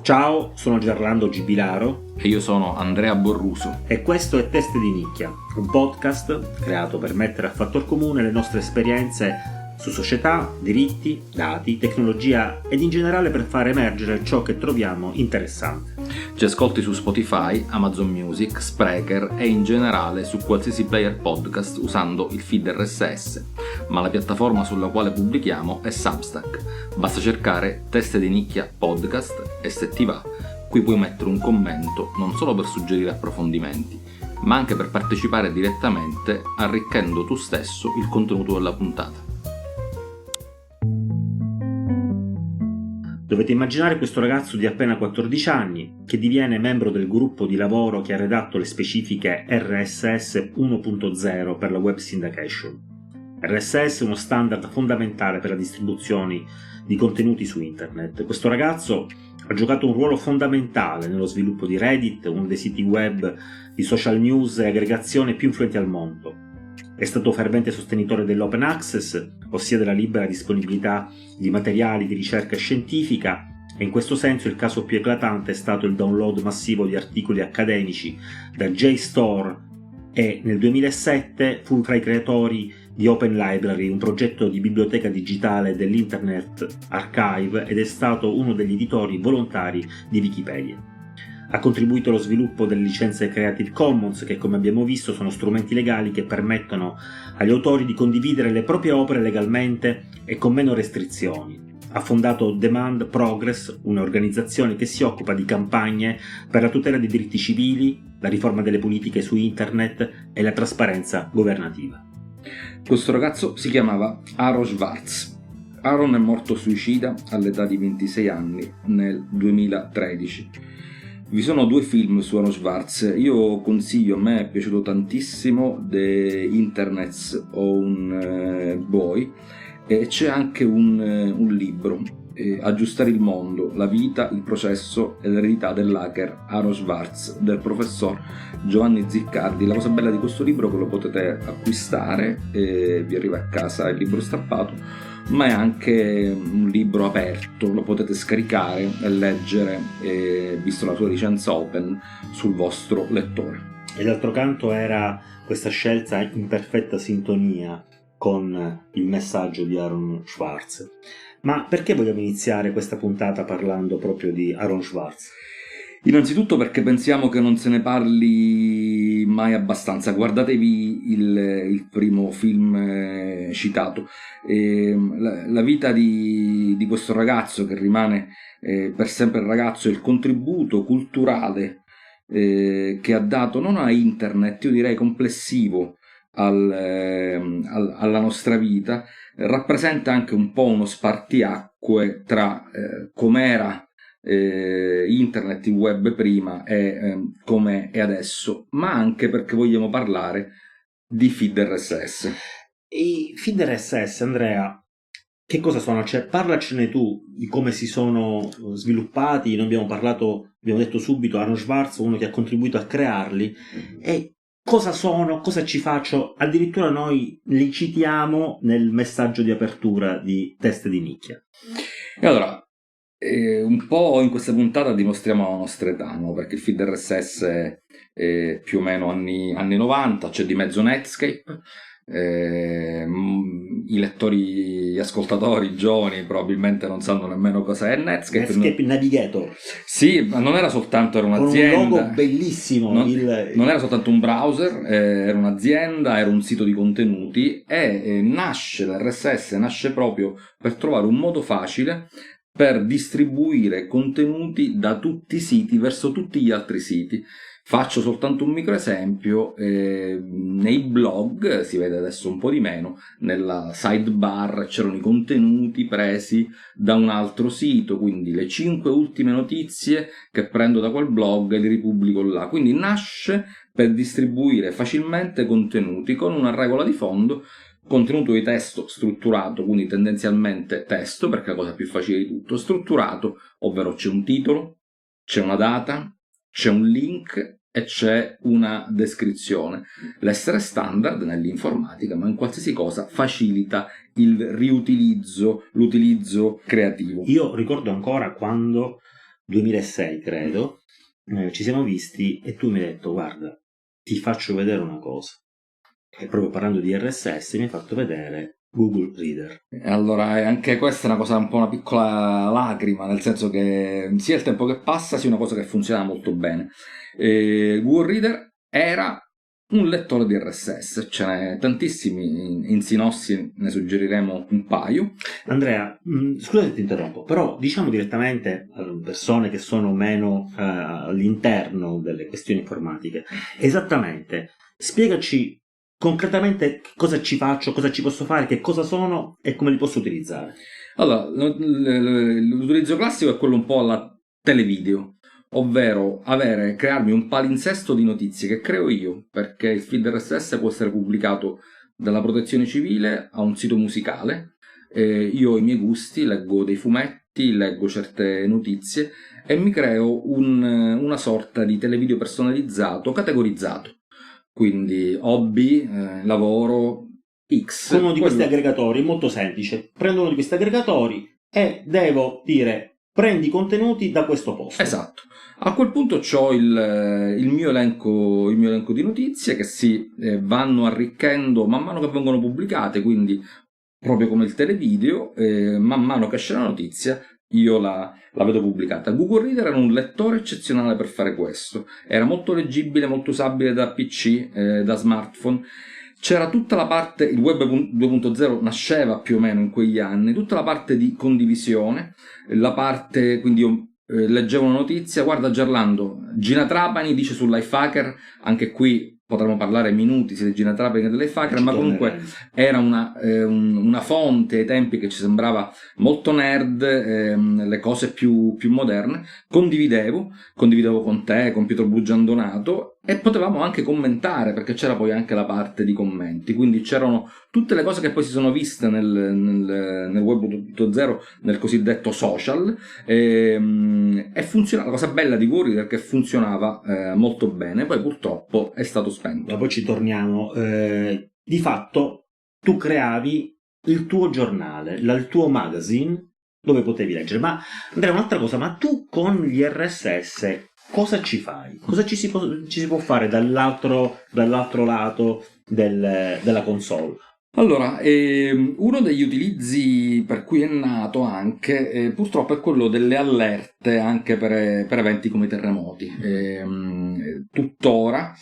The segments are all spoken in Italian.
Ciao, sono Gerlando Gibilaro e io sono Andrea Borruso e questo è Teste di Nicchia, un podcast creato per mettere a fattor comune le nostre esperienze su società, diritti, dati, tecnologia ed in generale per far emergere ciò che troviamo interessante. Ci ascolti su Spotify, Amazon Music, Spreaker e in generale su qualsiasi player podcast usando il feed RSS, ma la piattaforma sulla quale pubblichiamo è Substack. Basta cercare Teste di Nicchia Podcast e se ti va, qui puoi mettere un commento non solo per suggerire approfondimenti, ma anche per partecipare direttamente arricchendo tu stesso il contenuto della puntata. Dovete immaginare questo ragazzo di appena 14 anni che diviene membro del gruppo di lavoro che ha redatto le specifiche RSS 1.0 per la web syndication. RSS è uno standard fondamentale per la distribuzione di contenuti su internet. Questo ragazzo ha giocato un ruolo fondamentale nello sviluppo di Reddit, uno dei siti web di social news e aggregazione più influenti al mondo. È stato fervente sostenitore dell'open access, ossia della libera disponibilità di materiali di ricerca scientifica, e in questo senso il caso più eclatante è stato il download massivo di articoli accademici da JSTOR e nel 2007 fu tra i creatori di Open Library, un progetto di biblioteca digitale dell'Internet Archive, ed è stato uno degli editori volontari di Wikipedia. Ha contribuito allo sviluppo delle licenze Creative Commons che, come abbiamo visto, sono strumenti legali che permettono agli autori di condividere le proprie opere legalmente e con meno restrizioni. Ha fondato Demand Progress, un'organizzazione che si occupa di campagne per la tutela dei diritti civili, la riforma delle politiche su internet e la trasparenza governativa. Questo ragazzo si chiamava Aaron Swartz. Aaron è morto suicida all'età di 26 anni nel 2013. Vi sono due film su Aaron Swartz, io consiglio, a me è piaciuto tantissimo, The Internet's Own Boy, e c'è anche un libro, Aggiustare il mondo, la vita, il processo e l'eredità dell'hacker Aaron Swartz, del professor Giovanni Ziccardi. La cosa bella di questo libro è che lo potete acquistare, vi arriva a casa il libro stampato, ma è anche un libro aperto, lo potete scaricare e leggere, visto la sua licenza open, sul vostro lettore. E d'altro canto era questa scelta in perfetta sintonia con il messaggio di Aaron Swartz. Ma perché vogliamo iniziare questa puntata parlando proprio di Aaron Swartz? Innanzitutto perché pensiamo che non se ne parli mai abbastanza. Guardatevi il primo film citato. La vita di questo ragazzo che rimane per sempre ragazzo, e il contributo culturale che ha dato non a internet, io direi complessivo alla nostra vita, rappresenta anche un po' uno spartiacque tra com'era internet, il web prima e come è adesso, ma anche perché vogliamo parlare di feed RSS. I feed RSS, Andrea, che cosa sono? Cioè, parlacene tu di come si sono sviluppati. Noi abbiamo detto subito Aaron Swartz, uno che ha contribuito a crearli, e cosa sono, cosa ci faccio, addirittura noi li citiamo nel messaggio di apertura di Teste di Nicchia. E allora, un po' in questa puntata dimostriamo la nostra età, no? Perché il feed RSS è più o meno anni 90, c'è di mezzo Netscape, i lettori, gli ascoltatori giovani probabilmente non sanno nemmeno cosa è Netscape. Netscape Navigator. Sì, ma non era soltanto, era un'azienda. Con un logo bellissimo. Non era soltanto un browser, era un'azienda, era un sito di contenuti e l'RSS nasce proprio per trovare un modo facile per distribuire contenuti da tutti i siti verso tutti gli altri siti. Faccio soltanto un micro esempio, nei blog, si vede adesso un po' di meno, nella sidebar c'erano i contenuti presi da un altro sito, quindi le 5 ultime notizie che prendo da quel blog e li ripubblico là. Quindi nasce per distribuire facilmente contenuti con una regola di fondo: contenuto di testo strutturato, quindi tendenzialmente testo, perché è la cosa più facile di tutto, strutturato, ovvero c'è un titolo, c'è una data, c'è un link e c'è una descrizione. L'essere standard nell'informatica, ma in qualsiasi cosa, facilita il riutilizzo, l'utilizzo creativo. Io ricordo ancora quando 2006 credo, ci siamo visti e tu mi hai detto guarda, ti faccio vedere una cosa. E proprio parlando di RSS mi hai fatto vedere Google Reader. E allora anche questa è una cosa, un po' una piccola lacrima, nel senso che sia il tempo che passa sia una cosa che funziona molto bene. Google Reader era un lettore di RSS, ce n'è tantissimi, in Sinossi ne suggeriremo un paio. Andrea, scusa se ti interrompo, però diciamo direttamente alle persone che sono meno all'interno delle questioni informatiche, esattamente, spiegaci concretamente cosa ci faccio, cosa ci posso fare, che cosa sono e come li posso utilizzare. Allora, l'utilizzo classico è quello un po' alla televideo, ovvero crearmi un palinsesto di notizie che creo io, perché il feed RSS può essere pubblicato dalla protezione civile a un sito musicale. Io ho i miei gusti, leggo dei fumetti, leggo certe notizie e mi creo una sorta di televideo personalizzato, categorizzato. Quindi hobby, lavoro, X. Con uno di questi aggregatori, molto semplice, prendo uno di questi aggregatori e devo dire prendi i contenuti da questo posto. Esatto. A quel punto ho il mio elenco di notizie che si vanno arricchendo man mano che vengono pubblicate, quindi proprio come il televideo, man mano che esce la notizia io la vedo pubblicata. Google Reader era un lettore eccezionale per fare questo, era molto leggibile, molto usabile da PC, da smartphone. C'era tutta la parte, il web 2.0 nasceva più o meno in quegli anni, tutta la parte di condivisione, la parte, quindi io leggevo una notizia, guarda Gerlando, Gina Trapani dice sul Lifehacker, anche qui potremmo parlare minuti sia di Gina Trapani che del Lifehacker, ma comunque era una fonte ai tempi che ci sembrava molto nerd, le cose più moderne. Condividevo con te, con Pietro Bugiandonato, e potevamo anche commentare, perché c'era poi anche la parte di commenti, quindi c'erano tutte le cose che poi si sono viste nel web 2.0, nel cosiddetto social, e funzionava. La cosa bella di Google è che funzionava molto bene, poi purtroppo è stato spento. Ma poi ci torniamo. Di fatto tu creavi il tuo giornale, il tuo magazine dove potevi leggere. Ma Andrea, un'altra cosa, ma tu con gli RSS cosa ci fai? Cosa ci si può fare dall'altro lato della console? Allora, uno degli utilizzi per cui è nato anche, purtroppo, è quello delle allerte anche per eventi come i terremoti. Tuttora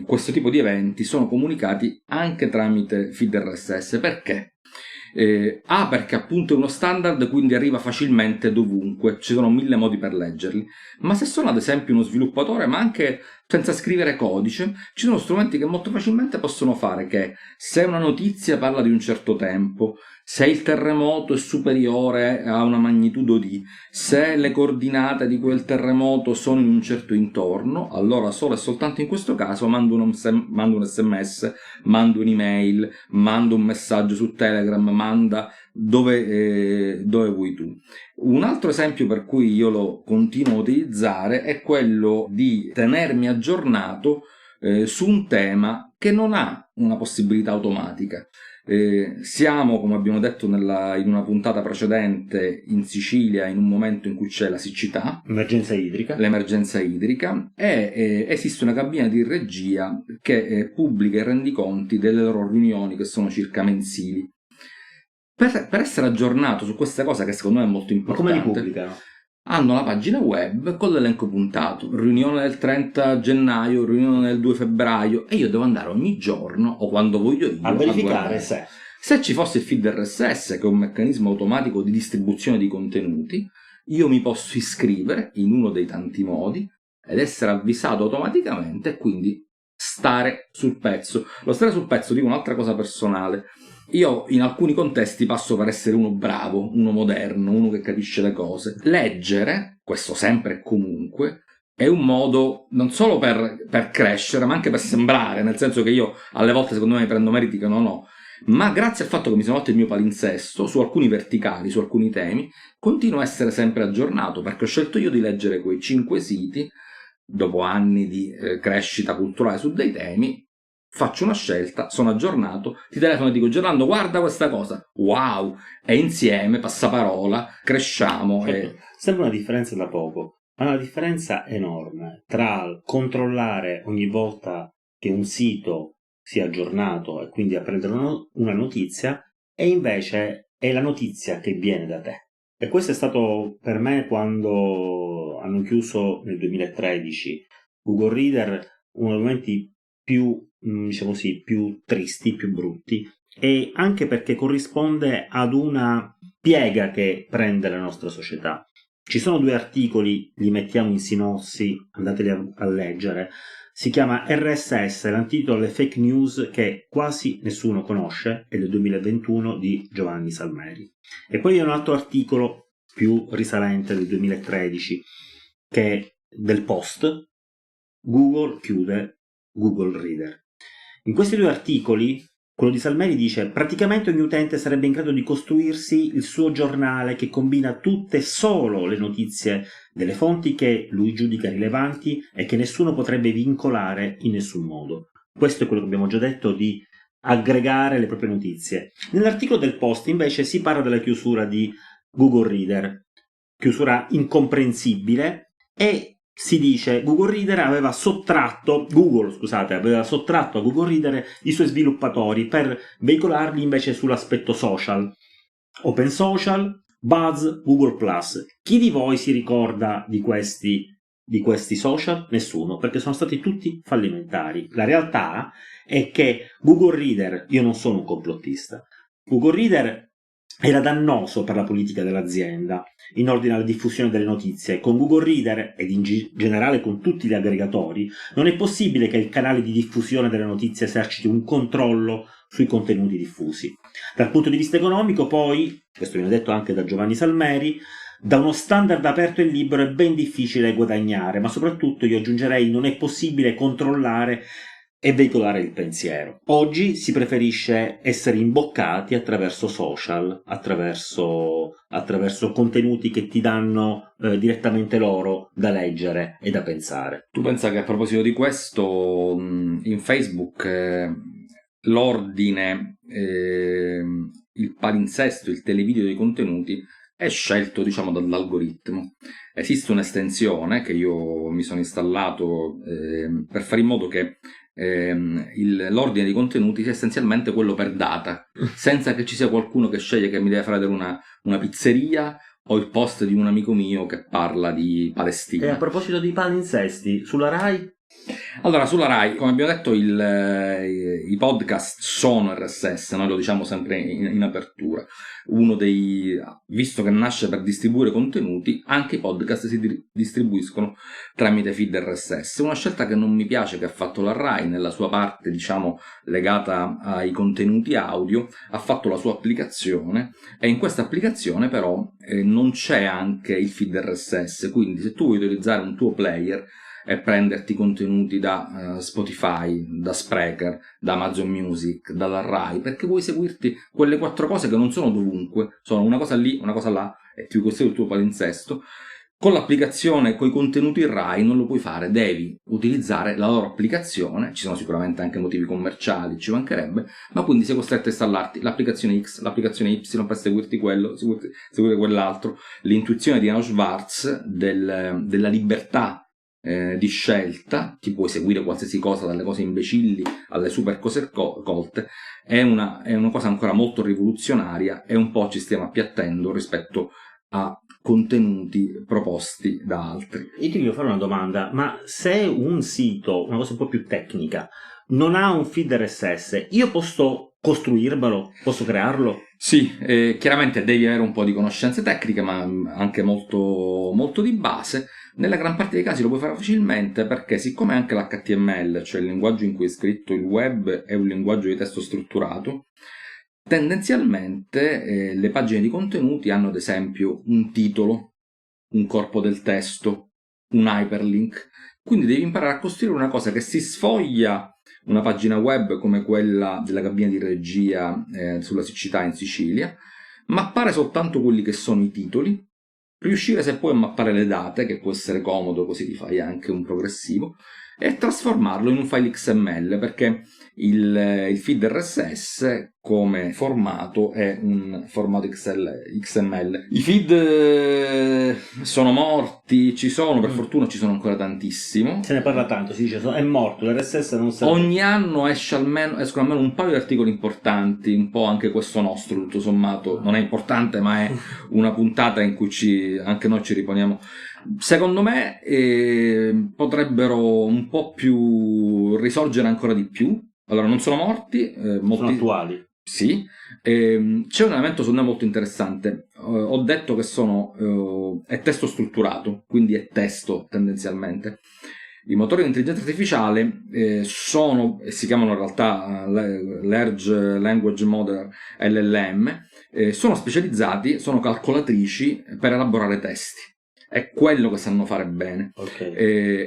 questo tipo di eventi sono comunicati anche tramite feed RSS. Perché? Perché appunto è uno standard, quindi arriva facilmente dovunque, ci sono 1000 modi per leggerli. Ma se sono ad esempio uno sviluppatore, ma anche senza scrivere codice, ci sono strumenti che molto facilmente possono fare che, se una notizia parla di un certo tempo, se il terremoto è superiore a una magnitudo di, se le coordinate di quel terremoto sono in un certo intorno, allora solo e soltanto in questo caso mando un SMS, mando un'email, mando un messaggio su Telegram, manda dove vuoi tu. Un altro esempio per cui io lo continuo a utilizzare è quello di tenermi aggiornato su un tema che non ha una possibilità automatica. Siamo, come abbiamo detto in una puntata precedente, in Sicilia in un momento in cui c'è la siccità, l'emergenza idrica, e esiste una cabina di regia che pubblica i rendiconti delle loro riunioni, che sono circa mensili. Per essere aggiornato su questa cosa, che secondo me è molto importante. Ma come li pubblicano? Hanno la pagina web con l'elenco puntato, riunione del 30 gennaio, riunione del 2 febbraio, e io devo andare ogni giorno, o quando voglio io, a verificare se ci fosse il feed RSS, che è un meccanismo automatico di distribuzione di contenuti. Io mi posso iscrivere in uno dei tanti modi ed essere avvisato automaticamente, e quindi stare sul pezzo. Lo stare sul pezzo, dico un'altra cosa personale. Io in alcuni contesti passo per essere uno bravo, uno moderno, uno che capisce le cose. Leggere, questo sempre e comunque, è un modo non solo per crescere, ma anche per sembrare, nel senso che io alle volte secondo me mi prendo meriti che non ho, ma grazie al fatto che mi sono fatto il mio palinsesto su alcuni verticali, su alcuni temi, continuo a essere sempre aggiornato, perché ho scelto io di leggere quei 5 siti, dopo anni di crescita culturale su dei temi, faccio una scelta, sono aggiornato, ti telefono e dico Gerlando guarda questa cosa, wow, e insieme, passaparola, cresciamo. Certo, sembra una differenza da poco, ma una differenza enorme tra controllare ogni volta che un sito sia aggiornato e quindi apprendere una notizia, e invece è la notizia che viene da te. E questo è stato per me quando hanno chiuso nel 2013 Google Reader uno dei momenti più, diciamo così, più tristi, più brutti, e anche perché corrisponde ad una piega che prende la nostra società. Ci sono 2 articoli, li mettiamo in sinossi, andateli a leggere. Si chiama RSS, l'antitolo alle fake news che quasi nessuno conosce, è del 2021 di Giovanni Salmeri. E poi è un altro articolo più risalente del 2013 che è del Post, Google chiude Google Reader. In questi 2 articoli, quello di Salmeri dice praticamente ogni utente sarebbe in grado di costruirsi il suo giornale che combina tutte solo le notizie delle fonti che lui giudica rilevanti e che nessuno potrebbe vincolare in nessun modo. Questo è quello che abbiamo già detto di aggregare le proprie notizie. Nell'articolo del Post invece si parla della chiusura di Google Reader, chiusura incomprensibile, e si dice Google aveva sottratto a Google Reader i suoi sviluppatori per veicolarli invece sull'aspetto social. Open Social, Buzz, Google+. Chi di voi si ricorda di questi social? Nessuno, perché sono stati tutti fallimentari. La realtà è che Google Reader, io non sono un complottista, Google Reader era dannoso per la politica dell'azienda in ordine alla diffusione delle notizie. Con Google Reader ed in generale con tutti gli aggregatori non è possibile che il canale di diffusione delle notizie eserciti un controllo sui contenuti diffusi. Dal punto di vista economico, poi, questo viene detto anche da Giovanni Salmeri, da uno standard aperto e libero è ben difficile guadagnare, ma soprattutto io aggiungerei non è possibile controllare e veicolare il pensiero. Oggi si preferisce essere imboccati attraverso social, attraverso contenuti che ti danno direttamente loro da leggere e da pensare. Tu pensa che a proposito di questo, in Facebook l'ordine, il palinsesto, il televideo dei contenuti è scelto, diciamo, dall'algoritmo. Esiste un'estensione che io mi sono installato per fare in modo che l'ordine dei contenuti sia essenzialmente quello per data, senza che ci sia qualcuno che sceglie che mi deve fare vedere una pizzeria o il post di un amico mio che parla di Palestina. E a proposito di palinsesti, sulla Rai? Allora, sulla Rai, come abbiamo detto, i podcast sono RSS, noi lo diciamo sempre in apertura. Visto che nasce per distribuire contenuti, anche i podcast si distribuiscono tramite feed RSS. Una scelta che non mi piace che ha fatto la Rai nella sua parte, diciamo, legata ai contenuti audio, ha fatto la sua applicazione, e in questa applicazione però non c'è anche il feed RSS, quindi se tu vuoi utilizzare un tuo player e prenderti contenuti da Spotify, da Spreaker, da Amazon Music, dalla Rai, perché vuoi seguirti quelle 4 cose che non sono dovunque, sono una cosa lì, una cosa là, e ti costringe il tuo palinsesto. Con l'applicazione, con i contenuti Rai non lo puoi fare, devi utilizzare la loro applicazione, ci sono sicuramente anche motivi commerciali, ci mancherebbe, ma quindi sei costretto a installarti l'applicazione X, l'applicazione Y per seguirti quello, seguire quell'altro. L'intuizione di Jano Schwartz della libertà di scelta, ti puoi seguire qualsiasi cosa, dalle cose imbecilli alle super cose colte, è una cosa ancora molto rivoluzionaria, e un po' ci stiamo appiattendo rispetto a contenuti proposti da altri. Io ti voglio fare una domanda, ma se un sito, una cosa un po' più tecnica, non ha un feed RSS, io posso costruirmelo? Posso crearlo? Sì, chiaramente devi avere un po' di conoscenze tecniche, ma anche molto, molto di base. Nella gran parte dei casi lo puoi fare facilmente, perché siccome anche l'HTML, cioè il linguaggio in cui è scritto il web, è un linguaggio di testo strutturato, tendenzialmente le pagine di contenuti hanno ad esempio un titolo, un corpo del testo, un hyperlink, quindi devi imparare a costruire una cosa che si sfoglia una pagina web come quella della cabina di regia sulla siccità in Sicilia, mappare soltanto quelli che sono i titoli, riuscire se puoi a mappare le date, che può essere comodo, così ti fai anche un progressivo, e trasformarlo in un file XML, perché il feed RSS come formato è un formato XML. I feed sono morti, ci sono, per fortuna ci sono ancora tantissimo. Se ne parla tanto, si dice è morto, l'RSS non serve. Ogni anno escono almeno un paio di articoli importanti, un po' anche questo nostro, tutto sommato, non è importante, ma è una puntata in cui anche noi ci riponiamo. Secondo me potrebbero un po' più risorgere ancora di più. Allora, non sono morti, sono attuali. Sì, c'è un elemento secondo me molto interessante. Ho detto che è testo strutturato, quindi è testo tendenzialmente. I motori di intelligenza artificiale si chiamano in realtà Large Language Model LLM, sono specializzati, sono calcolatrici per elaborare testi. È quello che sanno fare bene. Okay.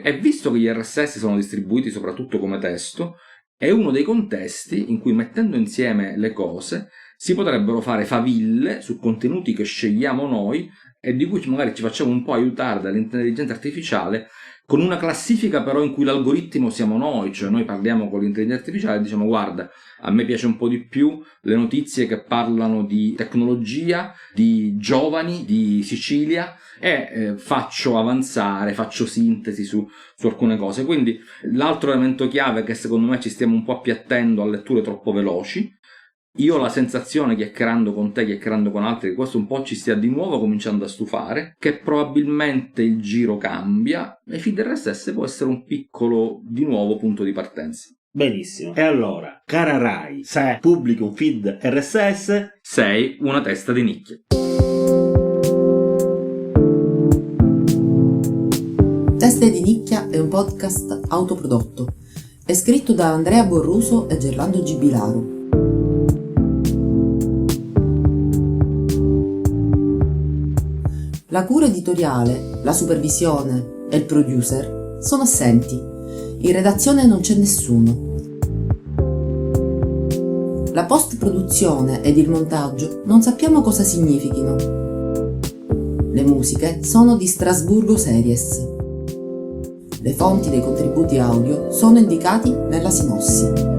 E visto che gli RSS sono distribuiti soprattutto come testo, è uno dei contesti in cui, mettendo insieme le cose, si potrebbero fare faville su contenuti che scegliamo noi e di cui magari ci facciamo un po' aiutare dall'intelligenza artificiale, con una classifica però in cui l'algoritmo siamo noi, cioè noi parliamo con l'intelligenza artificiale e diciamo: guarda, a me piace un po' di più le notizie che parlano di tecnologia, di giovani, di Sicilia, e faccio avanzare, faccio sintesi su alcune cose. Quindi l'altro elemento chiave è che secondo me ci stiamo un po' appiattendo a letture troppo veloci. Io ho la sensazione, chiacchierando con te, chiacchierando con altri, che questo un po' ci stia di nuovo cominciando a stufare, che probabilmente il giro cambia e feed RSS può essere un piccolo, di nuovo, punto di partenza. Benissimo. E allora, cara Rai, se pubblichi un feed RSS, sei una testa di nicchia. Teste di nicchia è un podcast autoprodotto. È scritto da Andrea Borruso e Gerlando Gibilaro. La cura editoriale, la supervisione e il producer sono assenti. In redazione non c'è nessuno. La post-produzione ed il montaggio non sappiamo cosa significhino. Le musiche sono di Strasburgo Series. Le fonti dei contributi audio sono indicati nella sinossi.